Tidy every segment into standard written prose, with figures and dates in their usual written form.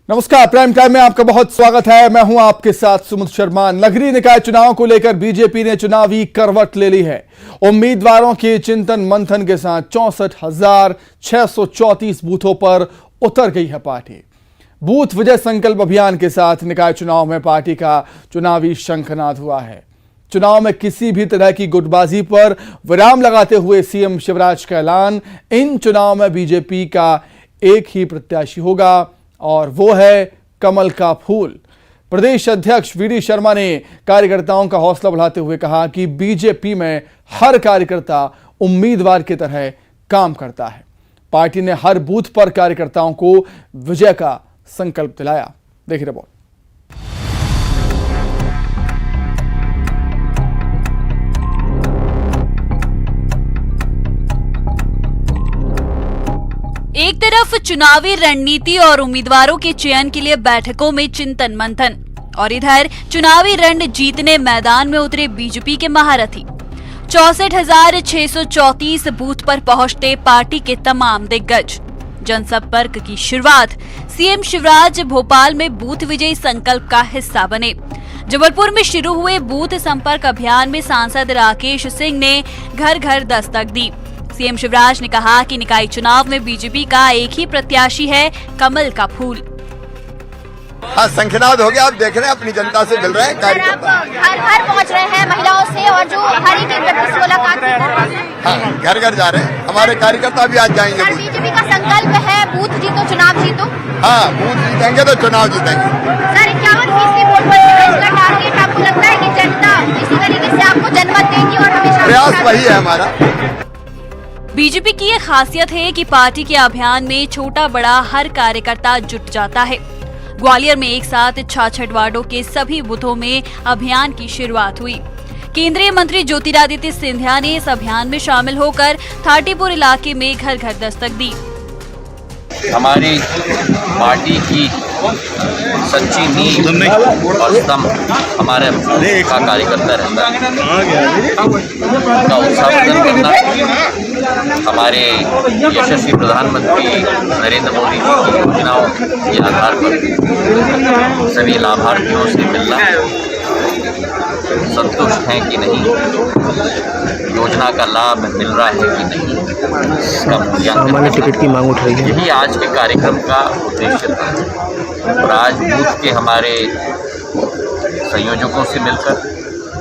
नमस्कार, prime time में आपका बहुत स्वागत है। मैं हूं आपके साथ सुमित शर्मा। नगरीय निकाय चुनाव को लेकर बीजेपी ने चुनावी करवट ले ली है। उम्मीदवारों के चिंतन मंथन के साथ 64,634 बूथों पर उतर गई है पार्टी। बूथ विजय संकल्प अभियान के साथ निकाय चुनाव में पार्टी का चुनावी शंखनाद हुआ है। चुनाव में किसी भी तरह की गुटबाजी पर विराम लगाते हुए सीएम शिवराज का ऐलान, इन चुनाव में बीजेपी का एक ही प्रत्याशी होगा और वो है कमल का फूल। प्रदेश अध्यक्ष वीडी शर्मा ने कार्यकर्ताओं का हौसला बढ़ाते हुए कहा कि बीजेपी में हर कार्यकर्ता उम्मीदवार की तरह काम करता है। पार्टी ने हर बूथ पर कार्यकर्ताओं को विजय का संकल्प दिलाया। देखिए रिपोर्ट। एक तरफ चुनावी रणनीति और उम्मीदवारों के चयन के लिए बैठकों में चिंतन मंथन, और इधर चुनावी रण जीतने मैदान में उतरे बीजेपी के महारथी। 64,634 बूथ पर पहुंचते पार्टी के तमाम दिग्गज। जनसंपर्क की शुरुआत सीएम शिवराज भोपाल में बूथ विजयी संकल्प का हिस्सा बने। जबलपुर में शुरू हुए बूथ संपर्क अभियान में सांसद राकेश सिंह ने घर घर दस्तक दी। सीएम शिवराज ने कहा कि निकाय चुनाव में बीजेपी का एक ही प्रत्याशी है, कमल का फूल। हाँ, संख्यानाद हो गया। आप देख रहे हैं अपनी जनता से मिल रहे हैं कार्यकर्ता, घर घर पहुंच रहे हैं महिलाओं से, और जो हरी टीम से मुलाकात की। हाँ, घर घर जा रहे हैं। हमारे कार्यकर्ता भी आज जाएंगे। बीजेपी का संकल्प है बूथ जीतो चुनाव जीतो। हाँ, बूथ जीतेंगे तो चुनाव जीतेंगे। सर, 51% वोट पर इसका टारगेट आपको लगता है कि जनता इसी तरीके से आपको जनमत देगी और हमेशा प्रयास वही है हमारा। बीजेपी की ये खासियत है कि पार्टी के अभियान में छोटा बड़ा हर कार्यकर्ता जुट जाता है। ग्वालियर में एक साथ 66 वार्डों के सभी बूथों में अभियान की शुरुआत हुई। केंद्रीय मंत्री ज्योतिरादित्य सिंधिया ने इस अभियान में शामिल होकर थाटीपुर इलाके में घर घर दस्तक दी। हमारी पार्टी की सच्ची नींव और स्तंभ हमारे का कार्यकर्ता रहता है। उनका उत्साहवर्धन करना हमारे यशस्वी प्रधानमंत्री नरेंद्र मोदी जी की योजनाओं के आधार पर सभी लाभार्थियों से मिलना, संतुष्ट हैं कि नहीं, योजना का लाभ मिल रहा है कि नहीं, इसका मूल्यांकन टिकट की मांग उठ रही है। यही आज के कार्यक्रम का उद्देश्य था। और आज बूथ के हमारे संयोजकों से मिलकर,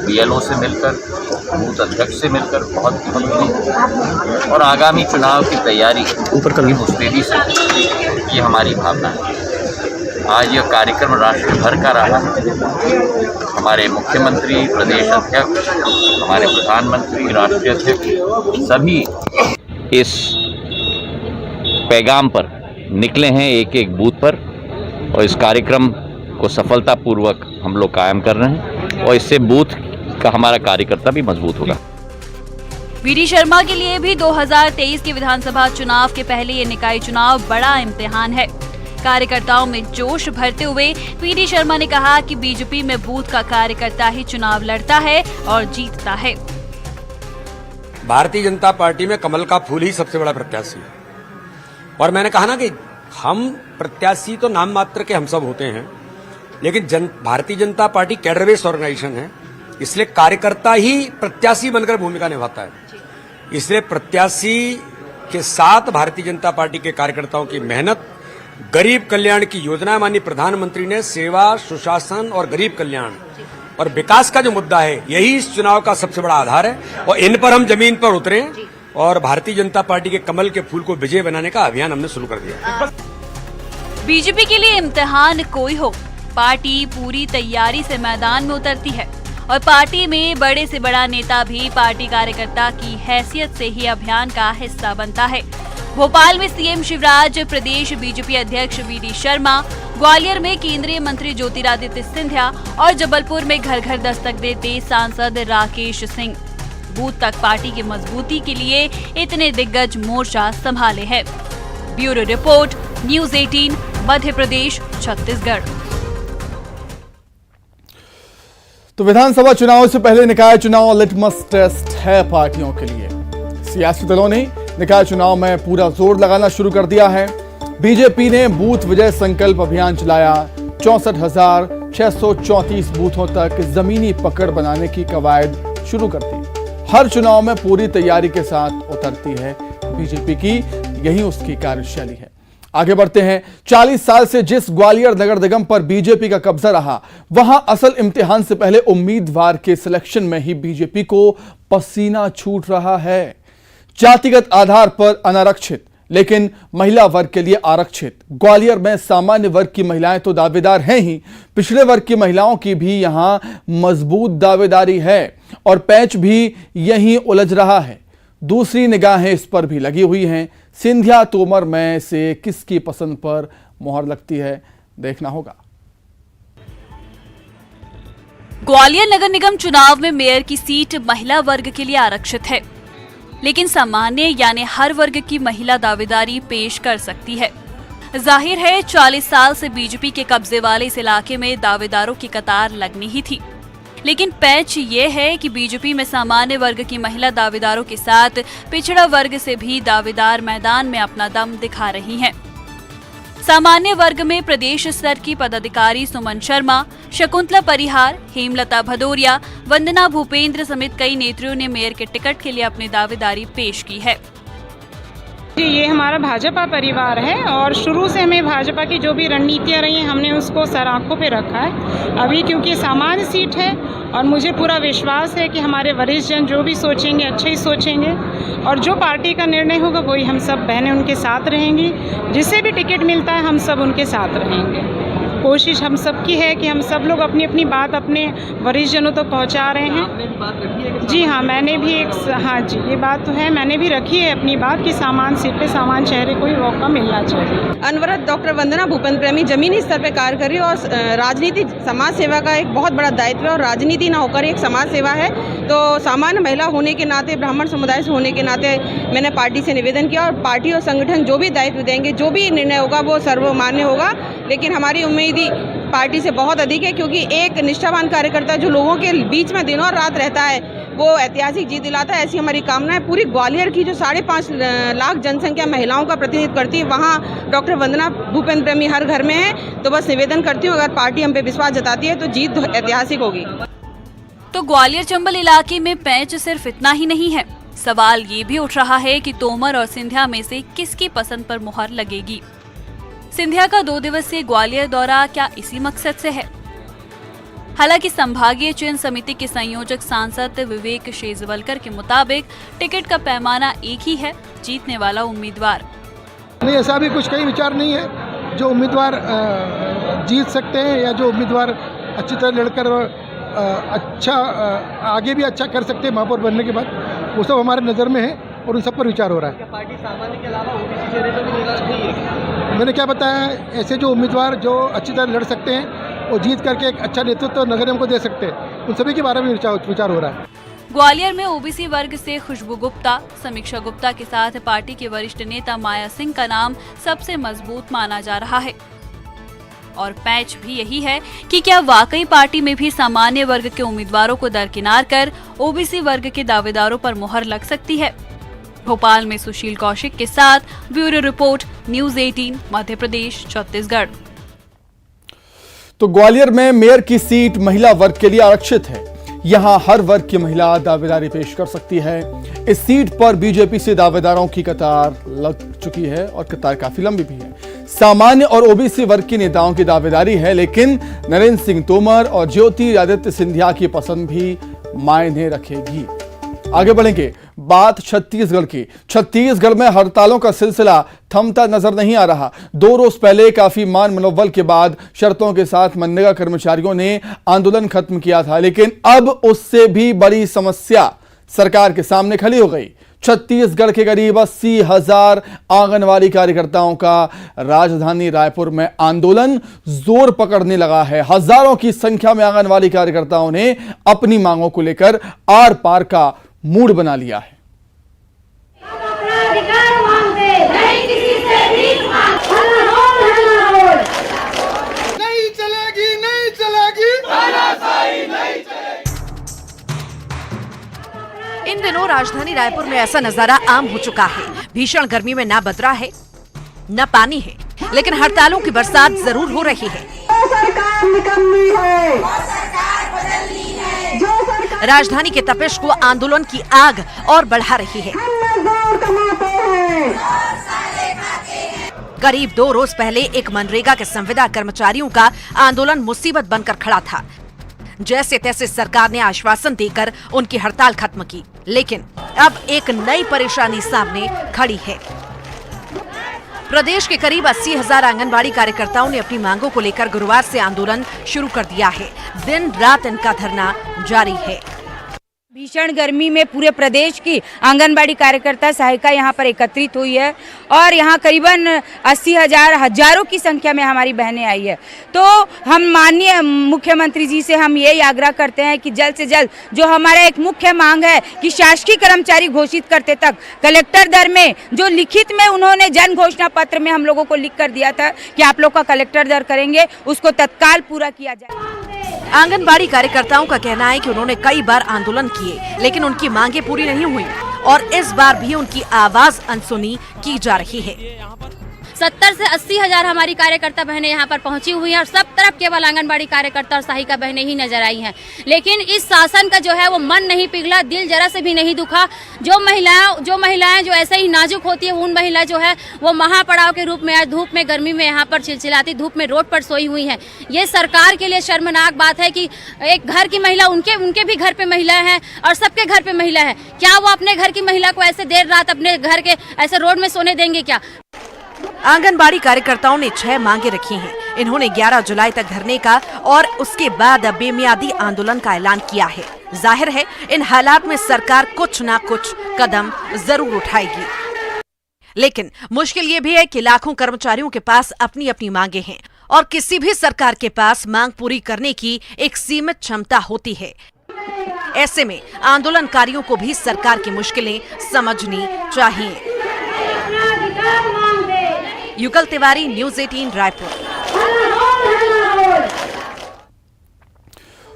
बीएलओ से मिलकर, बूथ अध्यक्ष से मिलकर बहुत खुशी हुई और आगामी चुनाव की तैयारी की मुस्तैदी से ये हमारी भावना है। आज यह कार्यक्रम राष्ट्र भर का रहा है। हमारे मुख्यमंत्री, प्रदेश अध्यक्ष, हमारे प्रधानमंत्री, राष्ट्रीय अध्यक्ष सभी इस पैगाम पर निकले हैं, एक एक बूथ पर, और इस कार्यक्रम को सफलतापूर्वक हम लोग कायम कर रहे हैं और इससे बूथ का हमारा कार्यकर्ता भी मजबूत होगा। वीडी शर्मा के लिए भी 2023 के विधानसभा चुनाव के पहले ये निकाय चुनाव बड़ा इम्तिहान है। कार्यकर्ताओं में जोश भरते हुए वीडी शर्मा ने कहा कि बीजेपी में बूथ का कार्यकर्ता ही चुनाव लड़ता है और जीतता है। भारतीय जनता पार्टी में कमल का फूल ही सबसे बड़ा प्रत्याशी है। और मैंने कहा ना कि हम प्रत्याशी तो नाम मात्र के हम सब होते हैं, लेकिन Bharatiya Janata party cadre based organisation है, इसलिए कार्यकर्ता ही प्रत्याशी बनकर भूमिका निभाता है। इसलिए प्रत्याशी के साथ भारतीय जनता पार्टी के कार्यकर्ताओं की मेहनत, गरीब कल्याण की योजना, माननीय प्रधानमंत्री ने सेवा, सुशासन और गरीब कल्याण और विकास का जो मुद्दा है, यही इस चुनाव का सबसे बड़ा आधार है। और इन पर हम जमीन पर उतरे और भारतीय जनता पार्टी के कमल के फूल को विजय बनाने का अभियान हमने शुरू कर दिया। बीजेपी के लिए इम्तिहान कोई हो, पार्टी पूरी तैयारी से मैदान में उतरती है और पार्टी में बड़े से बड़ा नेता भी पार्टी कार्यकर्ता की हैसियत से ही अभियान का हिस्सा बनता है। भोपाल में सीएम शिवराज, प्रदेश बीजेपी अध्यक्ष वीडी शर्मा, ग्वालियर में केंद्रीय मंत्री ज्योतिरादित्य सिंधिया और जबलपुर में घर घर दस्तक देते सांसद राकेश सिंह। बूथ तक पार्टी की मजबूती के लिए इतने दिग्गज मोर्चा संभाले हैं। Bureau report, news 18, Madhya Pradesh, Chhattisgarh. तो विधानसभा चुनाव से पहले निकाय चुनाव लिटमस टेस्ट है पार्टियों के लिए। सियासी दलों ने निकाय चुनाव में पूरा जोर लगाना शुरू कर दिया है। बीजेपी ने बूथ विजय संकल्प अभियान चलाया। 64,634 बूथों तक जमीनी पकड़ बनाने की कवायद शुरू कर दी। हर चुनाव में पूरी तैयारी के साथ उतरती है बीजेपी की, यही उसकी कार्यशैली है। आगे बढ़ते हैं। 40 साल से जिस ग्वालियर नगर निगम पर बीजेपी का कब्जा रहा, वहां असल इम्तिहान से पहले उम्मीदवार के सिलेक्शन में ही बीजेपी को पसीना छूट रहा है। जातिगत आधार पर अनारक्षित लेकिन महिला वर्ग के लिए आरक्षित ग्वालियर में सामान्य वर्ग की महिलाएं तो दावेदार हैं ही, पिछड़े वर्ग की महिलाओं की भी यहां मजबूत दावेदारी है और पैच भी यहीं उलझ रहा है। दूसरी निगाहें इस पर भी लगी हुई हैं। सिंधिया तोमर में से किसकी पसंद पर मोहर लगती है, देखना होगा। ग्वालियर नगर निगम चुनाव में मेयर की सीट महिला वर्ग के लिए आरक्षित है, लेकिन सामान्य यानी हर वर्ग की महिला दावेदारी पेश कर सकती है। जाहिर है 40 साल से बीजेपी के कब्जे वाले इस इलाके में दावेदारों की कतार लगनी ही थी, लेकिन पैच ये है कि बीजेपी में सामान्य वर्ग की महिला दावेदारों के साथ पिछड़ा वर्ग से भी दावेदार मैदान में अपना दम दिखा रही हैं। सामान्य वर्ग में प्रदेश स्तर की पदाधिकारी सुमन शर्मा, शकुंतला परिहार, हेमलता भदौरिया, वंदना भूपेंद्र समेत कई नेत्रियों ने मेयर के टिकट के लिए अपनी दावेदारी पेश की है। ये हमारा भाजपा परिवार है और शुरू से हमें भाजपा की जो भी रणनीतियाँ रही हैं हमने उसको सर आंखों पे रखा है। अभी क्योंकि सामान्य सीट है और मुझे पूरा विश्वास है कि हमारे वरिष्ठ जन जो भी सोचेंगे अच्छे ही सोचेंगे और जो पार्टी का निर्णय होगा वही हम सब बहनें उनके साथ रहेंगी। जिसे भी टिकट मिलता है हम सब उनके साथ रहेंगे। कोशिश हम सबकी है कि हम सब लोग अपनी अपनी बात अपने वरिष्ठ जनों तक पहुंचा रहे हैं। जी हाँ, मैंने भी हाँ जी, ये बात तो है, मैंने भी रखी है अपनी बात कि सामान सीट पे सामान चेहरे को ही मौका मिलना चाहिए। अनवरत डॉक्टर वंदना भूपेंद्र प्रेमी जमीनी स्तर पर कार्य कर रही है और राजनीति समाज सेवा का एक बहुत बड़ा दायित्व है और राजनीति ना होकर एक समाज सेवा है। तो सामान्य महिला होने के नाते, ब्राह्मण समुदाय से होने के नाते मैंने पार्टी से निवेदन किया और पार्टी और संगठन जो भी दायित्व देंगे, जो भी निर्णय होगा वो सर्वमान्य होगा। लेकिन हमारी उम्मीद पार्टी से बहुत अधिक है क्योंकि एक निष्ठावान कार्यकर्ता जो लोगों के बीच में दिनों रात रहता है वो ऐतिहासिक जीत दिलाता है, ऐसी हमारी कामना है। पूरी ग्वालियर की जो 5.5 लाख जनसंख्या महिलाओं का प्रतिनिधित्व करती है, वहाँ डॉक्टर वंदना भूपेंद्र प्रेमी हर घर में है। तो बस निवेदन करती हूँ, अगर पार्टी हम पे विश्वास जताती है तो जीत ऐतिहासिक होगी। तो ग्वालियर चंबल इलाके में पैच सिर्फ इतना ही नहीं है, सवाल ये भी उठ रहा है कि तोमर और सिंधिया में से किसकी पसंद पर मुहर लगेगी। सिंधिया का 2 दिवसीय ग्वालियर दौरा क्या इसी मकसद से है? हालांकि संभागीय चयन समिति के संयोजक सांसद विवेक शेजवलकर के मुताबिक टिकट का पैमाना एक ही है, जीतने वाला उम्मीदवार। नहीं, ऐसा भी कुछ कहीं विचार नहीं है। जो उम्मीदवार जीत सकते हैं या जो उम्मीदवार अच्छी तरह लड़कर अच्छा आगे भी अच्छा कर सकते हैं महापौर बनने के बाद, वो सब हमारे नज़र में है और उन सब पर विचार हो रहा है। पार्टी सामान्य के अलावा ओबीसी चेहरे पे भी नीला नहीं, मैंने क्या बताया, ऐसे जो उम्मीदवार जो अच्छी तरह लड़ सकते हैं और जीत करके एक अच्छा नेतृत्व नगर निगम को दे सकते हैं, उन सभी के बारे में विचार हो रहा है। ग्वालियर में ओबीसी वर्ग से खुशबू गुप्ता, समीक्षा गुप्ता के साथ पार्टी के वरिष्ठ नेता माया सिंह का नाम सबसे मजबूत माना जा रहा है। और पैच भी यही है कि क्या वाकई पार्टी में भी सामान्य वर्ग के उम्मीदवारों को दरकिनार कर ओबीसी वर्ग के दावेदारों पर मुहर लग सकती है। भोपाल में सुशील कौशिक के साथ bureau report, news 18 Madhya Pradesh Chhattisgarh. तो ग्वालियर में मेयर की सीट महिला वर्ग के लिए आरक्षित है। यहां हर वर्ग की महिला दावेदारी पेश कर सकती है। इस सीट पर बीजेपी से दावेदारों की कतार लग चुकी है और कतार काफी लंबी भी है। सामान्य और ओबीसी वर्ग की नेताओं की दावेदारी है, लेकिन नरेंद्र सिंह तोमर और ज्योतिरादित्य सिंधिया की पसंद भी मायने रखेगी। आगे बढ़ेंगे, बात छत्तीसगढ़ की। छत्तीसगढ़ में हड़तालों का सिलसिला थमता नजर नहीं आ रहा। 2 रोज पहले काफी मान मनोबल के बाद शर्तों के साथ मनरेगा कर्मचारियों ने आंदोलन खत्म किया था, लेकिन अब उससे भी बड़ी समस्या सरकार के सामने खड़ी हो गई। छत्तीसगढ़ के करीब 80,000 आंगनवाड़ी कार्यकर्ताओं का राजधानी रायपुर में आंदोलन जोर पकड़ने लगा है। हजारों की संख्या में आंगनवाड़ी कार्यकर्ताओं ने अपनी मांगों को लेकर आर पार का मूड बना लिया है। नहीं चलेगी, नहीं चलेगी, इन दिनों राजधानी रायपुर में ऐसा नजारा आम हो चुका है। भीषण गर्मी में ना बदरा है, न पानी है, लेकिन हड़तालों की बरसात जरूर हो रही है। राजधानी के तपिश को आंदोलन की आग और बढ़ा रही है। करीब 2 रोज पहले एक मनरेगा के संविदा कर्मचारियों का आंदोलन मुसीबत बनकर खड़ा था। जैसे तैसे सरकार ने आश्वासन देकर उनकी हड़ताल खत्म की, लेकिन अब एक नई परेशानी सामने खड़ी है। प्रदेश के करीब 80,000 आंगनबाड़ी कार्यकर्ताओं ने अपनी मांगों को लेकर गुरुवार से आंदोलन शुरू कर दिया है। दिन रात इनका धरना जारी है। भीषण गर्मी में पूरे प्रदेश की आंगनबाड़ी कार्यकर्ता सहायिका यहाँ पर एकत्रित हुई है और यहाँ करीबन 80,000 हजारों की संख्या में हमारी बहनें आई है। तो हम माननीय मुख्यमंत्री जी से हम यही आग्रह करते हैं कि जल्द से जल्द जो हमारा एक मुख्य मांग है कि शासकीय कर्मचारी घोषित करते तक कलेक्टर दर में जो लिखित में उन्होंने जन घोषणा पत्र में हम लोगों को लिख कर दिया था कि आप लोग का कलेक्टर दर करेंगे, उसको तत्काल पूरा किया जाए। आंगनबाड़ी कार्यकर्ताओं का कहना है कि उन्होंने कई बार आंदोलन किए, लेकिन उनकी मांगें पूरी नहीं हुई और इस बार भी उनकी आवाज अनसुनी की जा रही है। 70 से 80 हजार हमारी कार्यकर्ता बहनें यहाँ पर पहुंची हुई हैं और सब तरफ केवल आंगनबाड़ी कार्यकर्ता और सहायिका बहनें ही नजर आई हैं। लेकिन इस शासन का जो है वो मन नहीं पिघला, दिल जरा से भी नहीं दुखा। जो महिलाएं जो ऐसे ही नाजुक होती है, उन महिलाएं जो है वो महापड़ाव के रूप में आज धूप में गर्मी में यहाँ पर चिलचिलाती धूप में रोड पर सोई हुई हैं। ये सरकार के लिए शर्मनाक बात है कि एक घर की महिला, उनके भी घर पे महिला है और सबके घर पे महिला है, क्या वो अपने घर की महिला को ऐसे देर रात अपने घर के ऐसे रोड में सोने देंगे क्या? आंगनबाड़ी कार्यकर्ताओं ने 6 मांगे रखी हैं। इन्होंने 11 जुलाई तक धरने का और उसके बाद बेमियादी आंदोलन का ऐलान किया है। जाहिर है इन हालात में सरकार कुछ ना कुछ कदम जरूर उठाएगी। लेकिन मुश्किल ये भी है कि लाखों कर्मचारियों के पास अपनी अपनी मांगे हैं और किसी भी सरकार के पास मांग पूरी करने की एक सीमित क्षमता होती है। ऐसे में आंदोलनकारियों को भी सरकार की मुश्किलें समझनी चाहिए। युगल तिवारी, न्यूज़ 18 रायपुर।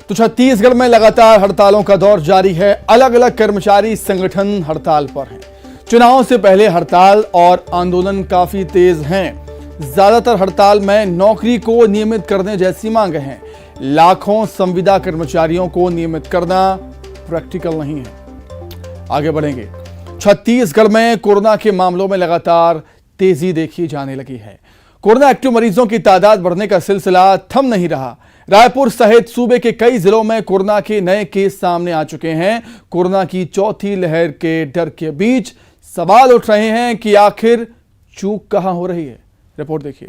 तो छत्तीसगढ़ में लगातार हड़तालों का दौर जारी है। अलग अलग कर्मचारी संगठन हड़ताल पर हैं। चुनाव से पहले हड़ताल और आंदोलन काफी तेज हैं। ज्यादातर हड़ताल में नौकरी को नियमित करने जैसी मांगे हैं। लाखों संविदा कर्मचारियों को नियमित करना प्रैक्टिकल नहीं है। आगे बढ़ेंगे। छत्तीसगढ़ में कोरोना के मामलों में लगातार तेजी देखी जाने लगी है। कोरोना एक्टिव मरीजों की तादाद बढ़ने का सिलसिला थम नहीं रहा। रायपुर सहित सूबे के कई जिलों में कोरोना के नए केस सामने आ चुके हैं। कोरोना की चौथी लहर के डर के बीच सवाल उठ रहे हैं कि आखिर चूक कहां हो रही है। रिपोर्ट देखिए।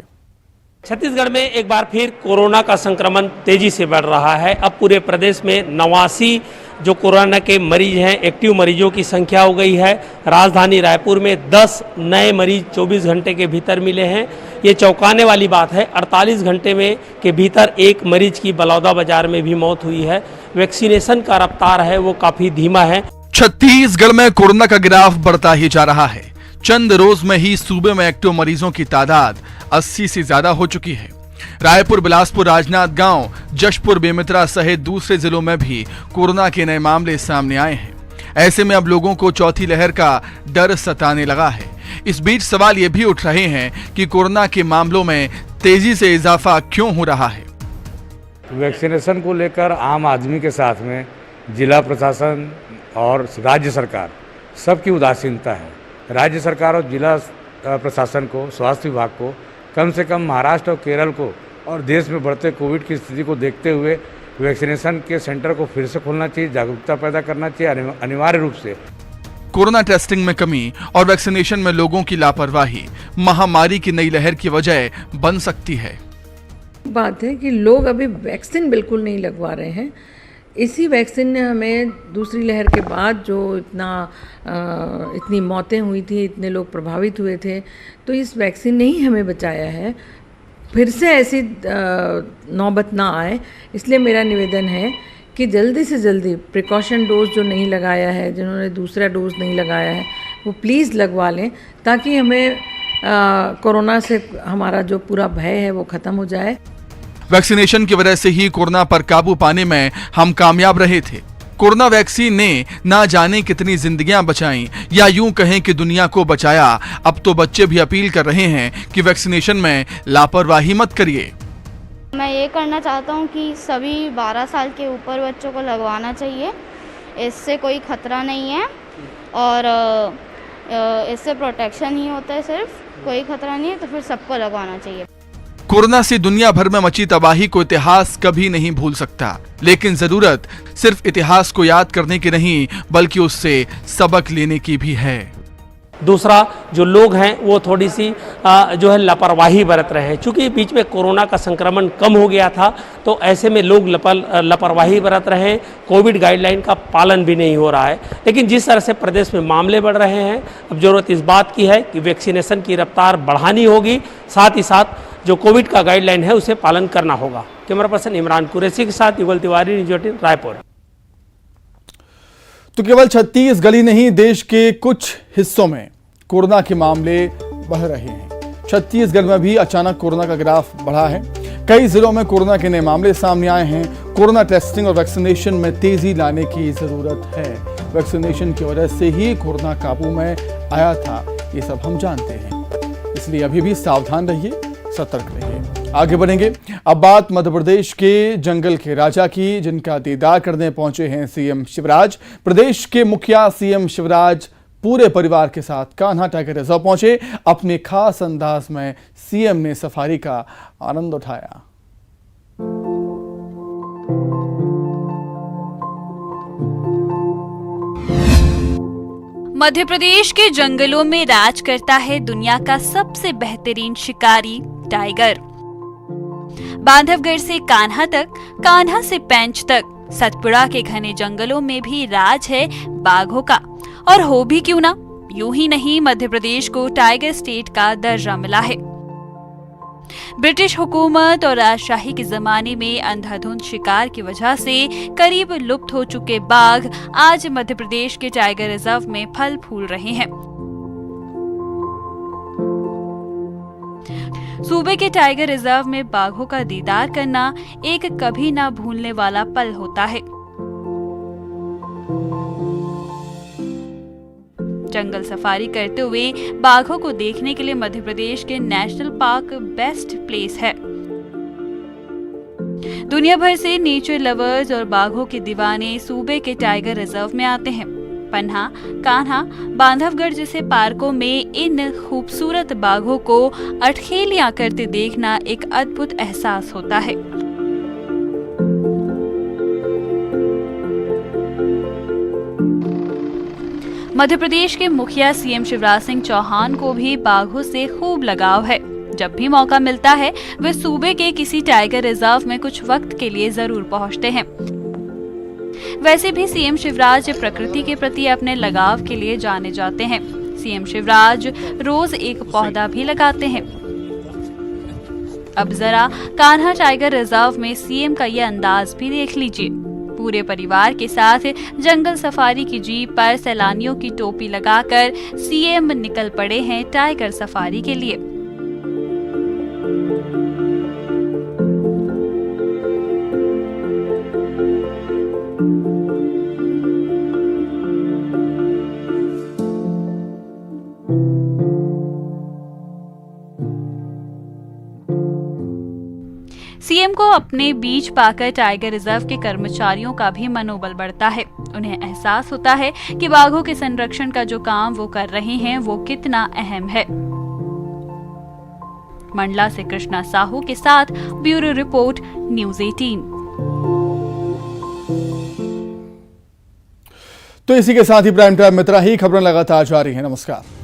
छत्तीसगढ़ में एक बार फिर कोरोना का संक्रमण तेजी से बढ़ रहा है। अब पूरे प्रदेश में 89 जो कोरोना के मरीज हैं, एक्टिव मरीजों की संख्या हो गई है। राजधानी रायपुर में 10 नए मरीज 24 घंटे के भीतर मिले हैं। ये चौंकाने वाली बात है। 48 घंटे में के भीतर एक मरीज की बलौदा बाजार में भी मौत हुई है। वैक्सीनेशन का रफ्तार है वो काफी धीमा है। छत्तीसगढ़ में कोरोना का ग्राफ बढ़ता ही जा रहा है। चंद रोज में ही सूबे में एक्टिव मरीजों की तादाद 80 से ज्यादा हो चुकी है। रायपुर, बिलासपुर, राजनांदगांव, जशपुर, बेमेतरा सहित दूसरे जिलों में भी कोरोना के नए मामले सामने आए हैं। ऐसे में अब लोगों को चौथी लहर का डर सताने लगा है। इस बीच सवाल ये भी उठ रहे हैं कि कोरोना के मामलों में तेजी से इजाफा क्यों हो रहा है। वैक्सीनेशन को लेकर आम आदमी के साथ में जिला प्रशासन और राज्य सरकार सबकी उदासीनता है। राज्य सरकार और जिला प्रशासन को, स्वास्थ्य विभाग को कम से कम महाराष्ट्र और केरल को और देश में बढ़ते कोविड की स्थिति को देखते हुए वैक्सीनेशन के सेंटर को फिर से खोलना चाहिए, जागरूकता पैदा करना चाहिए अनिवार्य रूप से। कोरोना टेस्टिंग में कमी और वैक्सीनेशन में लोगों की लापरवाही महामारी की नई लहर की वजह बन सकती है। बात है कि लोग अभी वैक्सीन बिल्कुल नहीं लगवा रहे हैं। इसी वैक्सीन ने हमें दूसरी लहर के बाद जो इतनी मौतें हुई थी, इतने लोग प्रभावित हुए थे, तो इस वैक्सीन ने ही हमें बचाया है। फिर से ऐसी नौबत ना आए, इसलिए मेरा निवेदन है कि जल्दी से जल्दी प्रिकॉशन डोज जो नहीं लगाया है, जिन्होंने दूसरा डोज नहीं लगाया है, वो प्लीज़ लगवा लें ताकि हमें कोरोना से हमारा जो पूरा भय है वो ख़त्म हो जाए। वैक्सीनेशन की वजह से ही कोरोना पर काबू पाने में हम कामयाब रहे थे। कोरोना वैक्सीन ने ना जाने कितनी जिंदगियां बचाई, या यूं कहें कि दुनिया को बचाया। अब तो बच्चे भी अपील कर रहे हैं कि वैक्सीनेशन में लापरवाही मत करिए। मैं ये करना चाहता हूँ कि सभी 12 साल के ऊपर बच्चों को लगवाना चाहिए। इससे कोई खतरा नहीं है और इससे प्रोटेक्शन ही होता है, सिर्फ कोई खतरा नहीं है, तो फिर सबको लगवाना चाहिए। कोरोना से दुनिया भर में मची तबाही को इतिहास कभी नहीं भूल सकता, लेकिन जरूरत सिर्फ इतिहास को याद करने की नहीं बल्कि उससे सबक लेने की भी है। दूसरा, जो लोग हैं वो थोड़ी सी जो है लापरवाही बरत रहे हैं। चूंकि बीच में कोरोना का संक्रमण कम हो गया था, तो ऐसे में लोग लापरवाही बरत रहे हैं। कोविड गाइडलाइन का पालन भी नहीं हो रहा है। लेकिन जिस तरह से प्रदेश में मामले बढ़ रहे हैं, अब जरूरत इस बात की है कि वैक्सीनेशन की रफ्तार बढ़ानी होगी, साथ ही साथ जो कोविड का गाइडलाइन है उसे पालन करना होगा। कैमरा पर्सन इमरान कुरैशी के साथ युगल तिवारी, न्यूज़ 18 रायपुर। तो केवल छत्तीसगढ़ ही नहीं, देश के कुछ हिस्सों में कोरोना के मामले बढ़ रहे हैं। छत्तीसगढ़ में भी अचानक कोरोना का ग्राफ बढ़ा है। कई जिलों में कोरोना के नए मामले सामने आए हैं। कोरोना टेस्टिंग और वैक्सीनेशन में तेजी लाने की जरूरत है। वैक्सीनेशन की वजह से ही कोरोना काबू में आया था, ये सब हम जानते हैं। इसलिए अभी भी सावधान रहिए, सतर्क रहिए। आगे बढ़ेंगे। अब बात मध्य प्रदेश के जंगल के राजा की, जिनका दीदार करने पहुंचे हैं सीएम शिवराज। प्रदेश के मुखिया सीएम शिवराज पूरे परिवार के साथ कान्हा टाइगर रिजर्व पहुंचे। अपने खास अंदाज में सीएम ने सफारी का आनंद उठाया। मध्य प्रदेश के जंगलों में राज करता है दुनिया का सबसे बेहतरीन शिकारी टाइगर। बांधवगढ़ से कान्हा तक, कान्हा से पेंच तक, सतपुड़ा के घने जंगलों में भी राज है बाघों का। और हो भी क्यों ना, यूं ही नहीं, मध्य प्रदेश को टाइगर स्टेट का दर्जा मिला है। ब्रिटिश हुकूमत और राजशाही के जमाने में अंधाधुंध शिकार की वजह से करीब लुप्त हो चुके बाघ आज मध्य प्रदेश के टाइगर रिजर्व में फल फूल रहे हैं। सूबे के टाइगर रिजर्व में बाघों का दीदार करना एक कभी ना भूलने वाला पल होता है। जंगल सफारी करते हुए बाघों को देखने के लिए मध्य प्रदेश के नेशनल पार्क बेस्ट प्लेस है। दुनिया भर से नेचर लवर्स और बाघों के दीवाने सूबे के टाइगर रिजर्व में आते हैं। पन्हा, कान्हा, बांधवगढ़ जैसे पार्कों में इन खूबसूरत बाघों को अठखेलियां करते देखना एक अद्भुत एहसास होता है। मध्य प्रदेश के मुखिया सीएम शिवराज सिंह चौहान को भी बाघों से खूब लगाव है। जब भी मौका मिलता है वे सूबे के किसी टाइगर रिजर्व में कुछ वक्त के लिए जरूर पहुंचते हैं। वैसे भी सीएम शिवराज प्रकृति के प्रति अपने लगाव के लिए जाने जाते हैं। सीएम शिवराज रोज एक पौधा भी लगाते हैं। अब जरा कान्हा टाइगर रिजर्व में सीएम का ये अंदाज भी देख लीजिए। पूरे परिवार के साथ जंगल सफारी की जीप पर सैलानियों की टोपी लगाकर सीएम निकल पड़े हैं टाइगर सफारी के लिए। सीएम को अपने बीच पाकर टाइगर रिजर्व के कर्मचारियों का भी मनोबल बढ़ता है। उन्हें एहसास होता है कि बाघों के संरक्षण का जो काम वो कर रहे हैं वो कितना अहम है। मंडला से कृष्णा साहू के साथ ब्यूरो रिपोर्ट, न्यूज़ 18। तो इसी के साथ ही प्राइम टाइम में इतना ही। खबरें लगातार जारी हैं। नमस्कार।